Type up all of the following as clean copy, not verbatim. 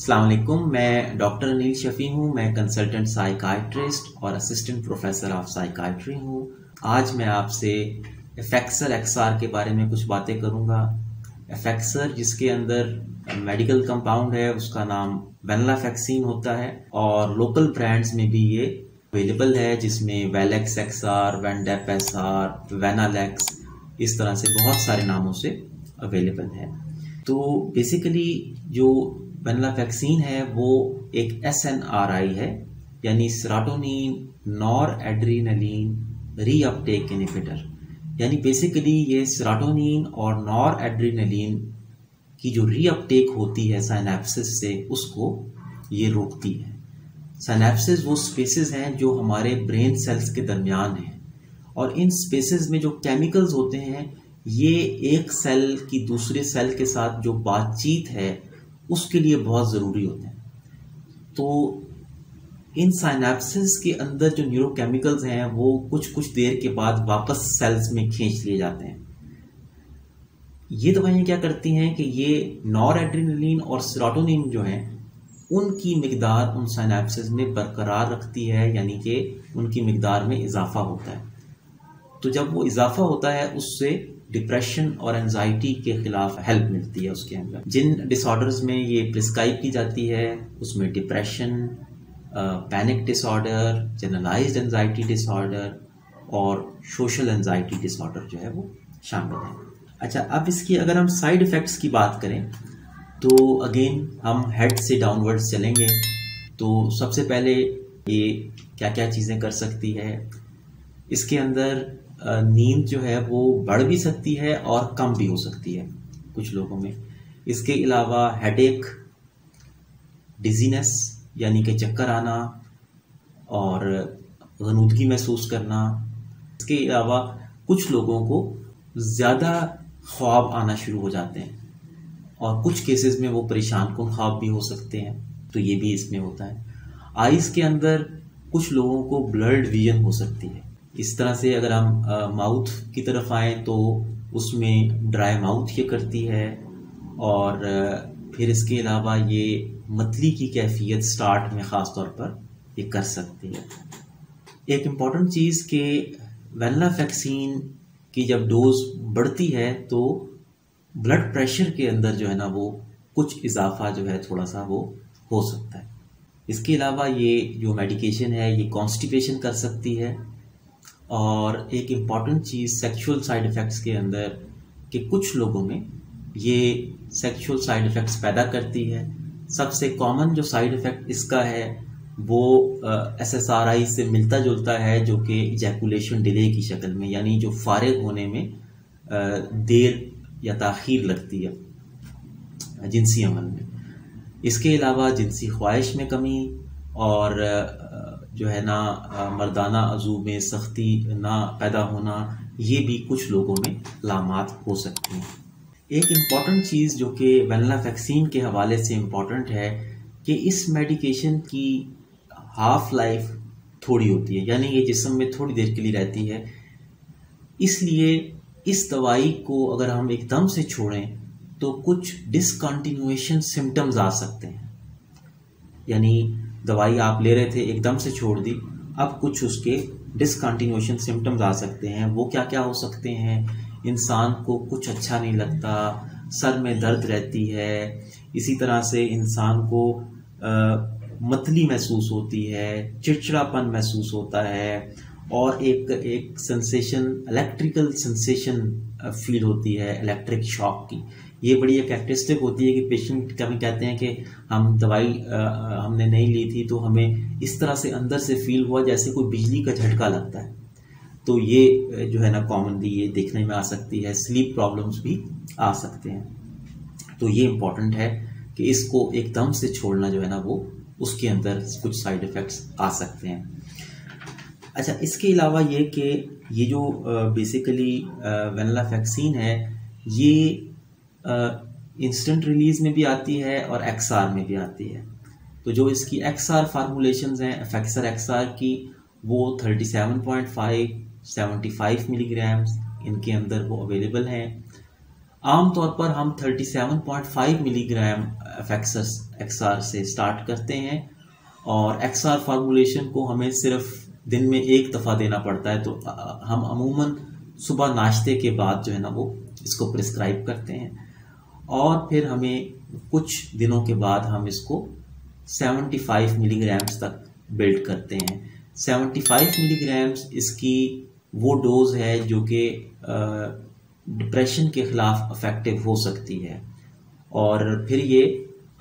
अस्सलाम वालेकुम। मैं डॉक्टर अनिल शफी हूँ। मैं कंसल्टेंट साइकाइट्रिस्ट और असिस्टेंट प्रोफेसर ऑफ साइकाइट्री हूँ। आज मैं आपसे एफेक्सर एक्सआर के बारे में कुछ बातें करूँगा। एफेक्सर जिसके अंदर मेडिकल कंपाउंड है उसका नाम वेनलाफेक्सिन होता है और लोकल ब्रांड्स में भी ये अवेलेबल है, जिसमें वेलेक्स एक्सआर, वेंडेप एसआर, वेनालेक्स, इस तरह से बहुत सारे नामों से अवेलेबल है। तो बेसिकली जो वेनलाफेक्सिन है वो एक SNRI है, यानी serotonin nor adrenaline reuptake inhibitor. यानी बेसिकली ये सेरोटोनिन और नॉर एड्रीनलिन की जो रीअपटेक होती है साइनेप्सिस से, उसको ये रोकती है। साइनेप्सिस वो स्पेसेस हैं जो हमारे ब्रेन सेल्स के दरमियान हैं, और इन स्पेसेस में जो केमिकल्स होते हैं ये एक सेल की दूसरे सेल के साथ जो बातचीत है उसके लिए बहुत ज़रूरी होते हैं। तो इन साइनेप्सिस के अंदर जो न्यूरोकेमिकल्स हैं वो कुछ कुछ देर के बाद वापस सेल्स में खींच लिए जाते हैं। ये दवाइयाँ क्या करती हैं कि ये नॉर एड्रेनलिन और सेरोटोनिन जो हैं उनकी मिकदार उन साइनेप्सिस में बरकरार रखती है, यानी कि उनकी मिकदार में इजाफा होता है। तो जब वो इजाफा होता है उससे डिप्रेशन और एंजाइटी के खिलाफ हेल्प मिलती है उसके अंदर। जिन डिसऑर्डर्स में ये प्रिस्क्राइब की जाती है उसमें depression, panic disorder, generalised anxiety disorder और सोशल एंजाइटी डिसऑर्डर जो है वो शामिल है। अच्छा, अब इसकी अगर हम साइड इफ़ेक्ट्स की बात करें तो अगेन हम हेड से डाउनवर्ड्स चलेंगे। तो सबसे पहले ये क्या क्या चीज़ें कर सकती है, इसके अंदर नींद जो है वो बढ़ भी सकती है और कम भी हो सकती है कुछ लोगों में। इसके अलावा हेडेक, डिजीनेस यानी कि चक्कर आना और गनूदगी महसूस करना। इसके अलावा कुछ लोगों को ज़्यादा ख्वाब आना शुरू हो जाते हैं और कुछ केसेस में वो परेशान कुन ख्वाब भी हो सकते हैं, तो ये भी इसमें होता है। आइज़ के अंदर कुछ लोगों को ब्लर्ड विजन हो सकती है। इस तरह से अगर हम माउथ की तरफ आएँ तो उसमें ड्राई माउथ ये करती है, और फिर इसके अलावा ये मतली की कैफियत स्टार्ट में ख़ास तौर पर ये कर सकती है। एक इम्पॉर्टेंट चीज़ कि वेनलाफेक्सिन की जब डोज बढ़ती है तो ब्लड प्रेशर के अंदर जो है ना वो कुछ इजाफा जो है थोड़ा सा वो हो सकता है। इसके अलावा ये जो मेडिकेशन है ये कॉन्स्टिपेशन कर सकती है। और एक इम्पॉर्टेंट चीज़ सेक्सुअल साइड इफ़ेक्ट्स के अंदर कि कुछ लोगों में ये सेक्सुअल साइड इफ़ेक्ट्स पैदा करती है। सबसे कॉमन जो साइड इफ़ेक्ट इसका है वो SSRI से मिलता जुलता है, जो कि इजैकुलेशन डिले की शक्ल में, यानी जो फारिग होने में देर या ताख़ीर लगती है जिनसी अमल में। इसके अलावा जिनसी ख्वाहिश में कमी और जो है ना मर्दाना अज़ू में सख्ती ना पैदा होना, ये भी कुछ लोगों में लामात हो सकती हैं। एक इम्पॉर्टेंट चीज़ जो कि वेनलाफेक्सिन के हवाले से इम्पॉर्टेंट है कि इस मेडिकेशन की हाफ लाइफ थोड़ी होती है, यानी ये जिस्म में थोड़ी देर के लिए रहती है। इसलिए इस दवाई को अगर हम एकदम से छोड़ें तो कुछ डिसकंटिन्यूएशन सिम्टम्स आ सकते हैं। यानी दवाई आप ले रहे थे, एकदम से छोड़ दी, अब कुछ उसके डिसकंटिन्यूएशन सिम्टम्स आ सकते हैं। वो क्या क्या हो सकते हैं? इंसान को कुछ अच्छा नहीं लगता, सर में दर्द रहती है, इसी तरह से इंसान को मतली महसूस होती है, चिड़चिड़ापन महसूस होता है, और एक सेंसेशन, इलेक्ट्रिकल सेंसेशन फील होती है इलेक्ट्रिक शॉक की। ये बड़ी एक कैरेक्टरिस्टिक होती है कि पेशेंट कभी कहते हैं कि हम दवाई हमने नहीं ली थी तो हमें इस तरह से अंदर से फील हुआ जैसे कोई बिजली का झटका लगता है। तो ये जो है ना कॉमनली ये देखने में आ सकती है। स्लीप प्रॉब्लम्स भी आ सकते हैं। तो ये इम्पॉर्टेंट है कि इसको एकदम से छोड़ना जो है ना वो उसके अंदर कुछ साइड इफ़ेक्ट्स आ सकते हैं। अच्छा, इसके अलावा ये कि ये जो बेसिकली वेनलाफेक्सिन है ये इंस्टेंट रिलीज़ में भी आती है और XR में भी आती है। तो जो इसकी XR फार्मूलेशंस हैं एफेक्सर XR की, वो 37.5, 75 मिलीग्राम्स इनके अंदर वो अवेलेबल हैं। आमतौर पर हम 37.5 मिलीग्राम एक्सआर से स्टार्ट करते हैं और एक्सआर फार्मूलेशन को हमें सिर्फ दिन में एक दफ़ा देना पड़ता है, तो हम अमूमन सुबह नाश्ते के बाद जो है ना वो इसको प्रिस्क्राइब करते हैं और फिर हमें कुछ दिनों के बाद हम इसको 75 मिलीग्राम्स तक बिल्ड करते हैं। 75 मिलीग्राम्स इसकी वो डोज है जो कि डिप्रेशन के खिलाफ इफेक्टिव हो सकती है और फिर ये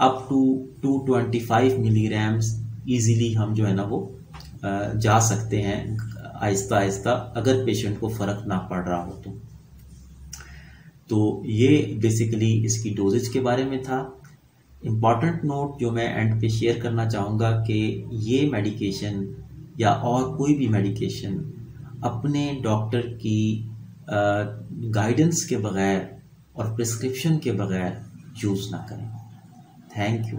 अप टू 225 मिलीग्राम्स ईजीली हम जो है ना वो जा सकते हैं आहिस्ता आहिस्ता, अगर पेशेंट को फ़र्क ना पड़ रहा हो तो ये बेसिकली इसकी डोजेज के बारे में था। इम्पॉर्टेंट नोट जो मैं एंड पे शेयर करना चाहूँगा कि ये मेडिकेशन या और कोई भी मेडिकेशन अपने डॉक्टर की गाइडेंस के बगैर और प्रिस्क्रिप्शन के बगैर यूज़ ना करें। Thank you.